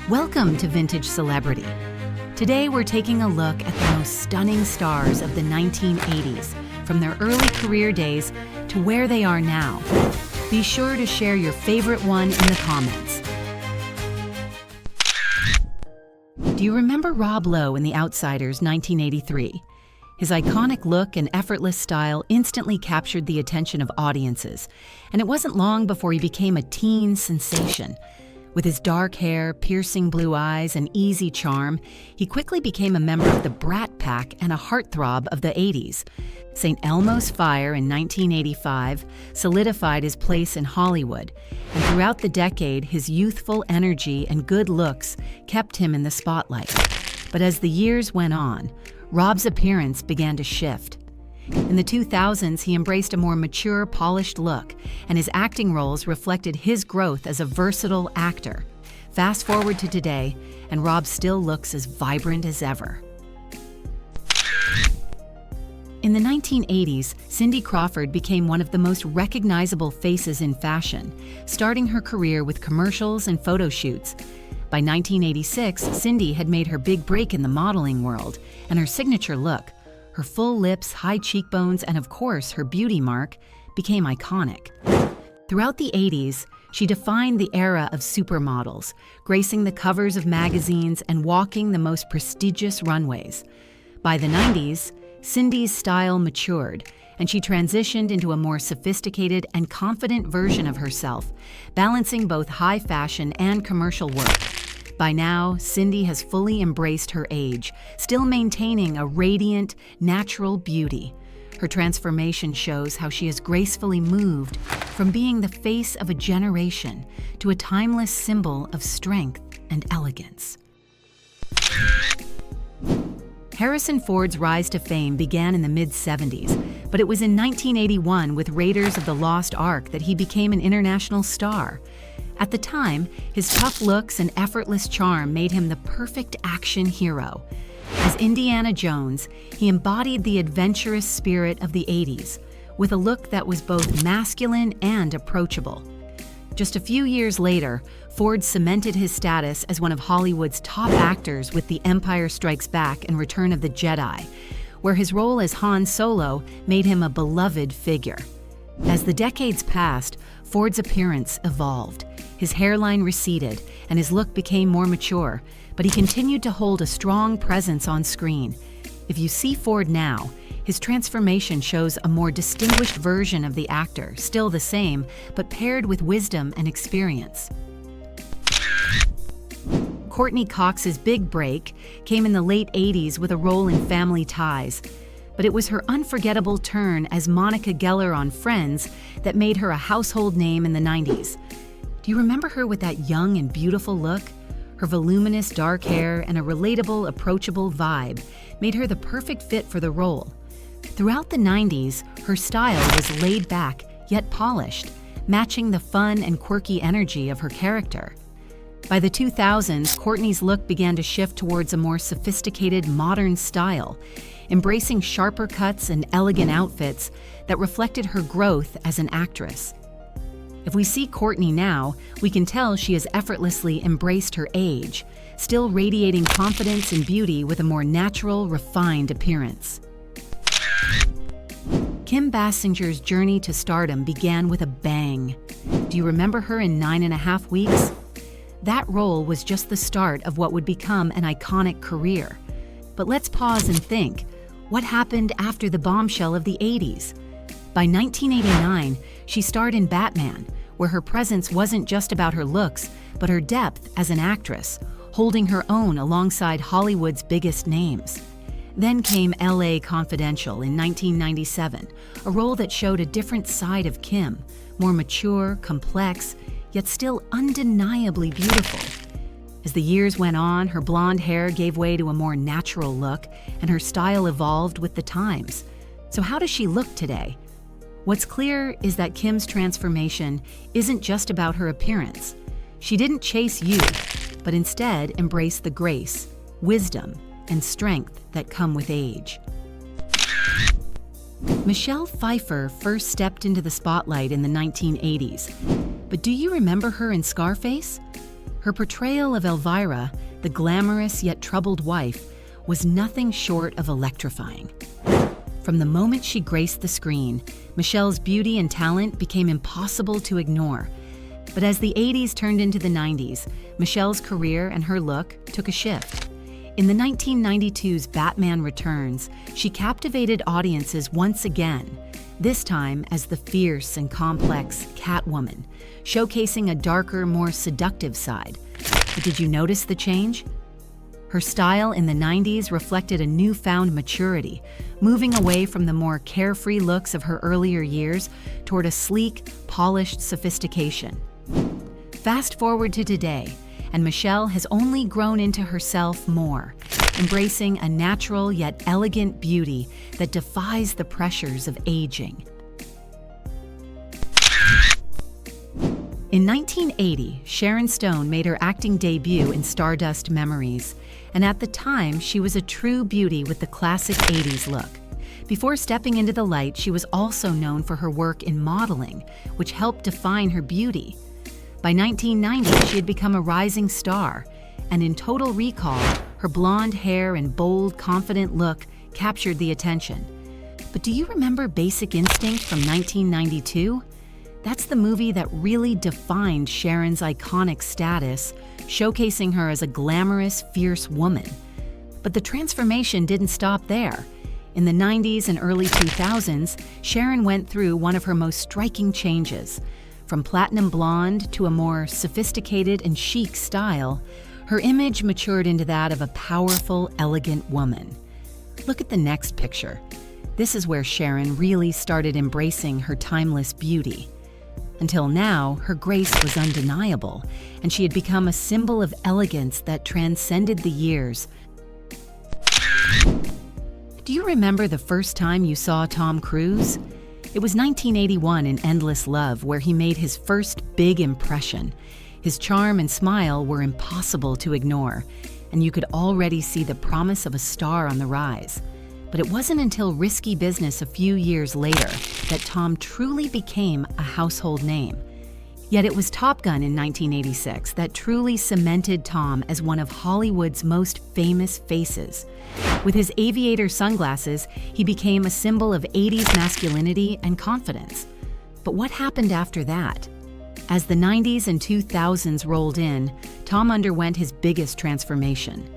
Welcome to Vintage Celebrity. Today we're taking a look at the most stunning stars of the 1980s, from their early career days to where they are now. Be sure to share your favorite one in the comments. Do you remember Rob Lowe in The Outsiders 1983? His iconic look and effortless style instantly captured the attention of audiences, and it wasn't long before he became a teen sensation. With his dark hair, piercing blue eyes, and easy charm, he quickly became a member of the Brat Pack and a heartthrob of the 80s. St. Elmo's Fire in 1985 solidified his place in Hollywood, and throughout the decade, his youthful energy and good looks kept him in the spotlight. But as the years went on, Rob's appearance began to shift. In the 2000s, he embraced a more mature, polished look, and his acting roles reflected his growth as a versatile actor. Fast forward to today, and Rob still looks as vibrant as ever. In the 1980s, Cindy Crawford became one of the most recognizable faces in fashion, starting her career with commercials and photo shoots. By 1986, Cindy had made her big break in the modeling world, and her signature look, her full lips, high cheekbones, and of course her beauty mark, became iconic. Throughout the 80s, she defined the era of supermodels, gracing the covers of magazines and walking the most prestigious runways. By the 90s, Cindy's style matured, and she transitioned into a more sophisticated and confident version of herself, balancing both high fashion and commercial work. By now, Cindy has fully embraced her age, still maintaining a radiant, natural beauty. Her transformation shows how she has gracefully moved from being the face of a generation to a timeless symbol of strength and elegance. Harrison Ford's rise to fame began in the mid-70s, but it was in 1981 with Raiders of the Lost Ark that he became an international star. At the time, his tough looks and effortless charm made him the perfect action hero. As Indiana Jones, he embodied the adventurous spirit of the 80s, with a look that was both masculine and approachable. Just a few years later, Ford cemented his status as one of Hollywood's top actors with The Empire Strikes Back and Return of the Jedi, where his role as Han Solo made him a beloved figure. As the decades passed, Ford's appearance evolved. His hairline receded, and his look became more mature, but he continued to hold a strong presence on screen. If you see Ford now, his transformation shows a more distinguished version of the actor, still the same, but paired with wisdom and experience. Courteney Cox's big break came in the late 80s with a role in Family Ties, but it was her unforgettable turn as Monica Geller on Friends that made her a household name in the 90s. Do you remember her with that young and beautiful look? Her voluminous dark hair and a relatable, approachable vibe made her the perfect fit for the role. Throughout the 90s, her style was laid back yet polished, matching the fun and quirky energy of her character. By the 2000s, Courteney's look began to shift towards a more sophisticated, modern style, embracing sharper cuts and elegant outfits that reflected her growth as an actress. If we see Courteney now, we can tell she has effortlessly embraced her age, still radiating confidence and beauty with a more natural, refined appearance. Kim Basinger's journey to stardom began with a bang. Do you remember her in 9.5 Weeks? That role was just the start of what would become an iconic career. But let's pause and think, what happened after the bombshell of the 80s? By 1989, she starred in Batman, where her presence wasn't just about her looks, but her depth as an actress, holding her own alongside Hollywood's biggest names. Then came LA Confidential in 1997, a role that showed a different side of Kim, more mature, complex, yet still undeniably beautiful. As the years went on, her blonde hair gave way to a more natural look, and her style evolved with the times. So how does she look today? What's clear is that Kim's transformation isn't just about her appearance. She didn't chase youth, but instead embraced the grace, wisdom, and strength that come with age. Michelle Pfeiffer first stepped into the spotlight in the 1980s, but do you remember her in Scarface? Her portrayal of Elvira, the glamorous yet troubled wife, was nothing short of electrifying. From the moment she graced the screen, Michelle's beauty and talent became impossible to ignore. But as the 80s turned into the 90s, Michelle's career and her look took a shift. In the 1992's Batman Returns, she captivated audiences once again, this time as the fierce and complex Catwoman, showcasing a darker, more seductive side. But did you notice the change? Her style in the 90s reflected a newfound maturity, moving away from the more carefree looks of her earlier years toward a sleek, polished sophistication. Fast forward to today, and Michelle has only grown into herself more, embracing a natural yet elegant beauty that defies the pressures of aging. In 1980, Sharon Stone made her acting debut in Stardust Memories, and at the time, she was a true beauty with the classic 80s look. Before stepping into the light, she was also known for her work in modeling, which helped define her beauty. By 1990, she had become a rising star, and in Total Recall, her blonde hair and bold, confident look captured the attention. But do you remember Basic Instinct from 1992? That's the movie that really defined Sharon's iconic status, showcasing her as a glamorous, fierce woman. But the transformation didn't stop there. In the 90s and early 2000s, Sharon went through one of her most striking changes. From platinum blonde to a more sophisticated and chic style, her image matured into that of a powerful, elegant woman. Look at the next picture. This is where Sharon really started embracing her timeless beauty. Until now, her grace was undeniable, and she had become a symbol of elegance that transcended the years. Do you remember the first time you saw Tom Cruise? It was 1981 in Endless Love, where he made his first big impression. His charm and smile were impossible to ignore, and you could already see the promise of a star on the rise. But it wasn't until Risky Business a few years later that Tom truly became a household name. Yet it was Top Gun in 1986 that truly cemented Tom as one of Hollywood's most famous faces. With his aviator sunglasses, he became a symbol of 80s masculinity and confidence. But what happened after that? As the 90s and 2000s rolled in, Tom underwent his biggest transformation.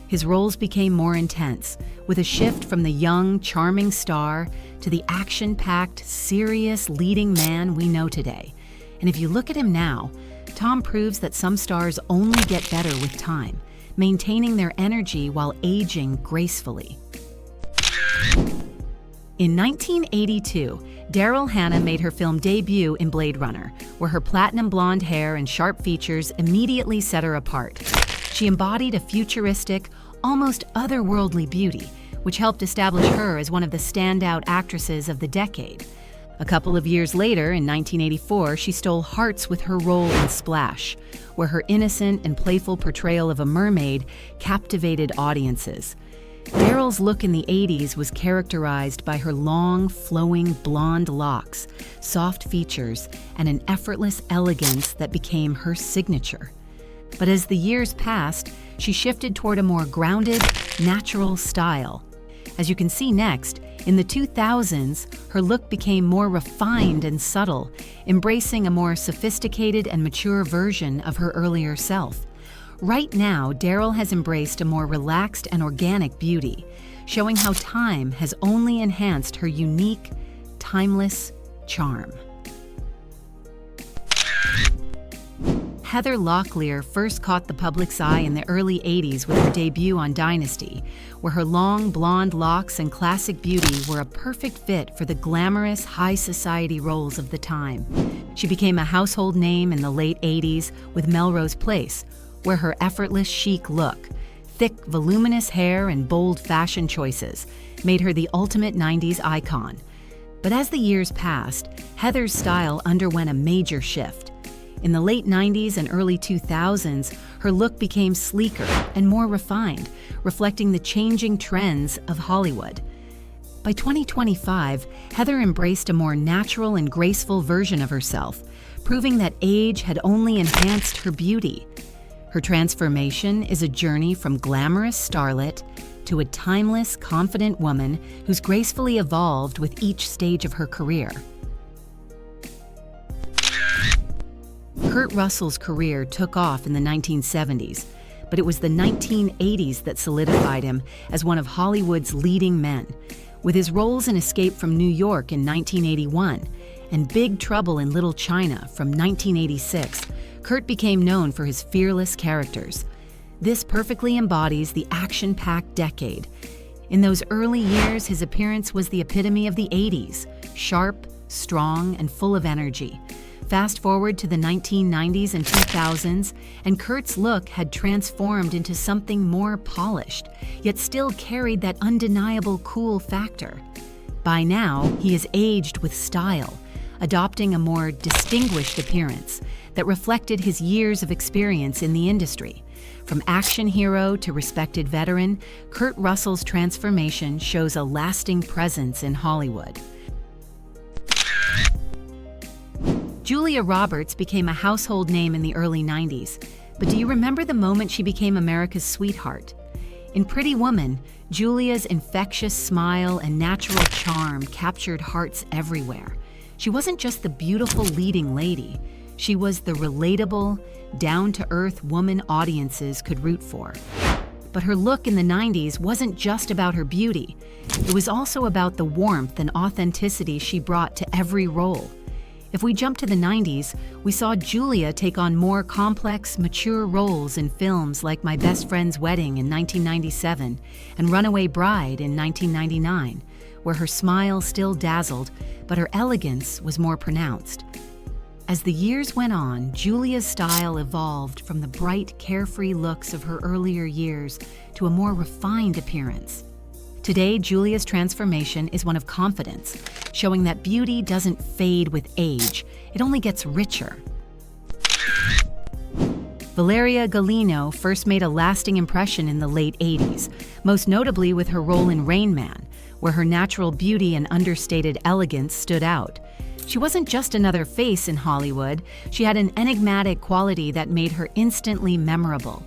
His roles became more intense, with a shift from the young, charming star to the action-packed, serious leading man we know today. And if you look at him now, Tom proves that some stars only get better with time, maintaining their energy while aging gracefully. In 1982, Daryl Hannah made her film debut in Blade Runner, where her platinum blonde hair and sharp features immediately set her apart. She embodied a futuristic, almost otherworldly beauty, which helped establish her as one of the standout actresses of the decade. A couple of years later, in 1984, she stole hearts with her role in Splash, where her innocent and playful portrayal of a mermaid captivated audiences. Daryl's look in the 80s was characterized by her long, flowing blonde locks, soft features, and an effortless elegance that became her signature. But as the years passed, she shifted toward a more grounded, natural style. As you can see next, in the 2000s, her look became more refined and subtle, embracing a more sophisticated and mature version of her earlier self. Right now, Daryl has embraced a more relaxed and organic beauty, showing how time has only enhanced her unique, timeless charm. Heather Locklear first caught the public's eye in the early 80s with her debut on Dynasty, where her long blonde locks and classic beauty were a perfect fit for the glamorous high society roles of the time. She became a household name in the late 80s with Melrose Place, where her effortless chic look, thick, voluminous hair, and bold fashion choices made her the ultimate 90s icon. But as the years passed, Heather's style underwent a major shift. In the late 90s and early 2000s, her look became sleeker and more refined, reflecting the changing trends of Hollywood. By 2025, Heather embraced a more natural and graceful version of herself, proving that age had only enhanced her beauty. Her transformation is a journey from glamorous starlet to a timeless, confident woman who's gracefully evolved with each stage of her career. Kurt Russell's career took off in the 1970s, but it was the 1980s that solidified him as one of Hollywood's leading men. With his roles in Escape from New York in 1981 and Big Trouble in Little China from 1986, Kurt became known for his fearless characters. This perfectly embodies the action-packed decade. In those early years, his appearance was the epitome of the 80s, sharp, strong, and full of energy. Fast forward to the 1990s and 2000s, and Kurt's look had transformed into something more polished, yet still carried that undeniable cool factor. By now, he is aged with style, adopting a more distinguished appearance that reflected his years of experience in the industry. From action hero to respected veteran, Kurt Russell's transformation shows a lasting presence in Hollywood. Julia Roberts became a household name in the early 90s, but do you remember the moment she became America's sweetheart? In Pretty Woman, Julia's infectious smile and natural charm captured hearts everywhere. She wasn't just the beautiful leading lady, she was the relatable, down-to-earth woman audiences could root for. But her look in the 90s wasn't just about her beauty, it was also about the warmth and authenticity she brought to every role. If we jump to the 90s, we saw Julia take on more complex, mature roles in films like My Best Friend's Wedding in 1997 and Runaway Bride in 1999, where her smile still dazzled, but her elegance was more pronounced. As the years went on, Julia's style evolved from the bright, carefree looks of her earlier years to a more refined appearance. Today, Julia's transformation is one of confidence, showing that beauty doesn't fade with age, it only gets richer. Valeria Golino first made a lasting impression in the late 80s, most notably with her role in Rain Man, where her natural beauty and understated elegance stood out. She wasn't just another face in Hollywood, she had an enigmatic quality that made her instantly memorable.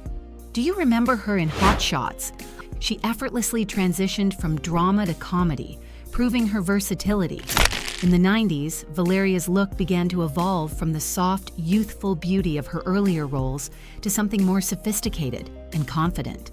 Do you remember her in Hot Shots? She effortlessly transitioned from drama to comedy, proving her versatility. In the 90s, Valeria's look began to evolve from the soft, youthful beauty of her earlier roles to something more sophisticated and confident.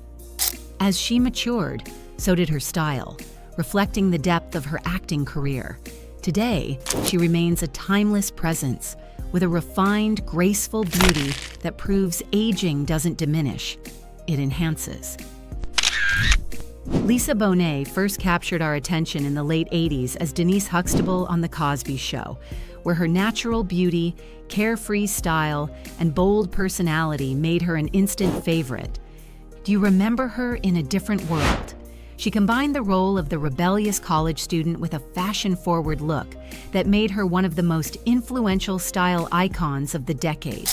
As she matured, so did her style, reflecting the depth of her acting career. Today, she remains a timeless presence, with a refined, graceful beauty that proves aging doesn't diminish, it enhances. Lisa Bonet first captured our attention in the late 80s as Denise Huxtable on The Cosby Show, where her natural beauty, carefree style, and bold personality made her an instant favorite. Do you remember her in A Different World? She combined the role of the rebellious college student with a fashion-forward look that made her one of the most influential style icons of the decade.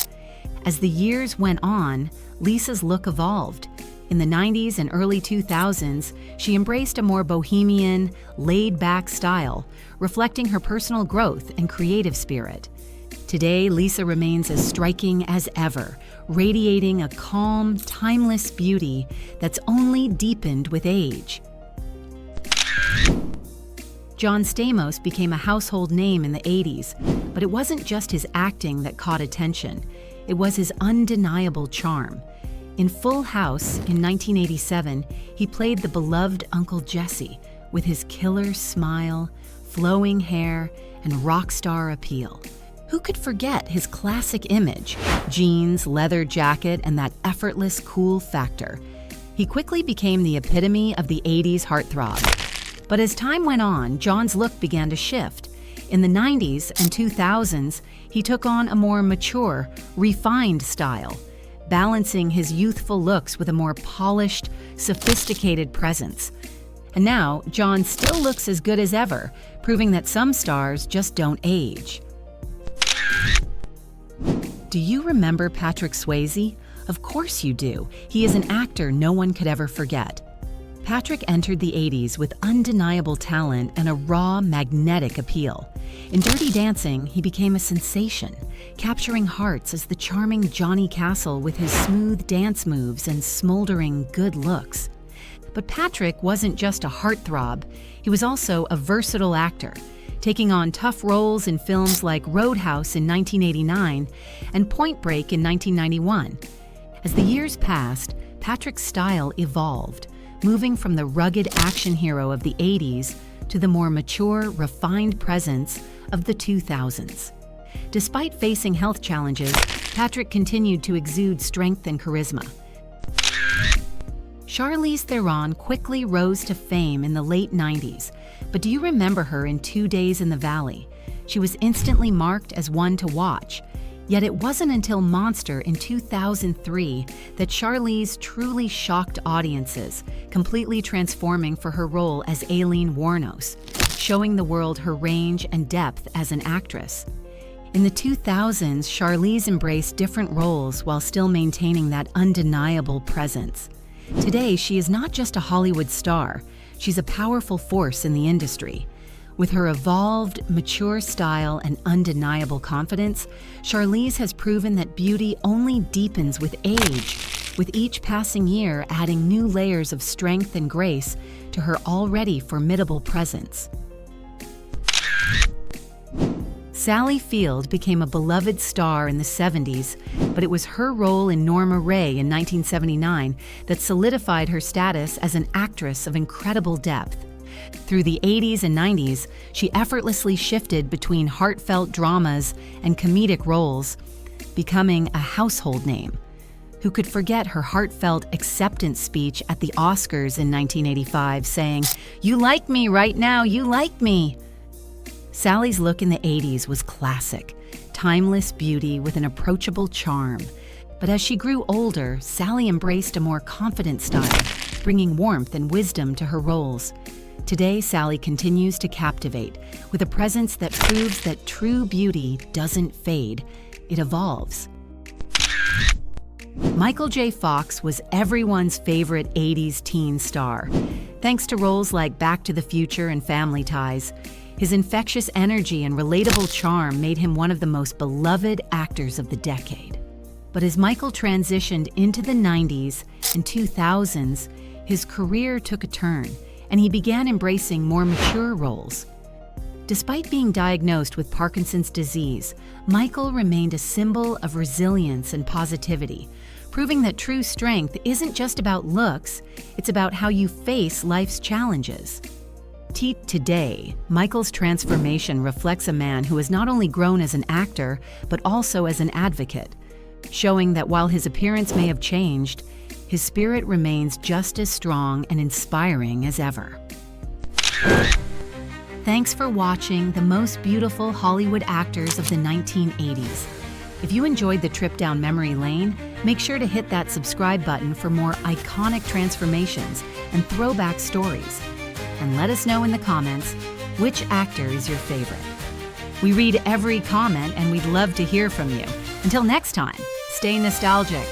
As the years went on, Lisa's look evolved. In the 90s and early 2000s, she embraced a more bohemian, laid-back style, reflecting her personal growth and creative spirit. Today, Lisa remains as striking as ever, radiating a calm, timeless beauty that's only deepened with age. John Stamos became a household name in the 80s, but it wasn't just his acting that caught attention. It was his undeniable charm. In Full House in 1987, he played the beloved Uncle Jesse with his killer smile, flowing hair, and rock star appeal. Who could forget his classic image, jeans, leather jacket, and that effortless cool factor? He quickly became the epitome of the 80s heartthrob. But as time went on, John's look began to shift. In the 90s and 2000s, he took on a more mature, refined style, balancing his youthful looks with a more polished, sophisticated presence. And now, John still looks as good as ever, proving that some stars just don't age. Do you remember Patrick Swayze? Of course you do. He is an actor no one could ever forget. Patrick entered the 80s with undeniable talent and a raw, magnetic appeal. In Dirty Dancing, he became a sensation, capturing hearts as the charming Johnny Castle with his smooth dance moves and smoldering good looks. But Patrick wasn't just a heartthrob, he was also a versatile actor, taking on tough roles in films like Roadhouse in 1989 and Point Break in 1991. As the years passed, Patrick's style evolved, moving from the rugged action hero of the 80s to the more mature, refined presence of the 2000s. Despite facing health challenges, Patrick continued to exude strength and charisma. Charlize Theron quickly rose to fame in the late 90s, but do you remember her in 2 Days in the Valley? She was instantly marked as one to watch. Yet it wasn't until Monster in 2003 that Charlize truly shocked audiences, completely transforming for her role as Aileen Wuornos, showing the world her range and depth as an actress. In the 2000s, Charlize embraced different roles while still maintaining that undeniable presence. Today, she is not just a Hollywood star, she's a powerful force in the industry. With her evolved, mature style and undeniable confidence, Charlize has proven that beauty only deepens with age, with each passing year adding new layers of strength and grace to her already formidable presence. Sally Field became a beloved star in the 70s, but it was her role in Norma Rae in 1979 that solidified her status as an actress of incredible depth. Through the 80s and 90s, she effortlessly shifted between heartfelt dramas and comedic roles, becoming a household name. Who could forget her heartfelt acceptance speech at the Oscars in 1985 saying, "You like me right now, you like me." Sally's look in the 80s was classic, timeless beauty with an approachable charm. But as she grew older, Sally embraced a more confident style, bringing warmth and wisdom to her roles. Today, Sally continues to captivate, with a presence that proves that true beauty doesn't fade, it evolves. Michael J. Fox was everyone's favorite 80s teen star. Thanks to roles like Back to the Future and Family Ties, his infectious energy and relatable charm made him one of the most beloved actors of the decade. But as Michael transitioned into the 90s and 2000s, his career took a turn, and he began embracing more mature roles. Despite being diagnosed with Parkinson's disease, Michael remained a symbol of resilience and positivity, proving that true strength isn't just about looks, it's about how you face life's challenges. Today, Michael's transformation reflects a man who has not only grown as an actor, but also as an advocate, showing that while his appearance may have changed, his spirit remains just as strong and inspiring as ever. Thanks for watching the most beautiful Hollywood actors of the 1980s. If you enjoyed the trip down memory lane, make sure to hit that subscribe button for more iconic transformations and throwback stories. And let us know in the comments which actor is your favorite. We read every comment and we'd love to hear from you. Until next time, stay nostalgic.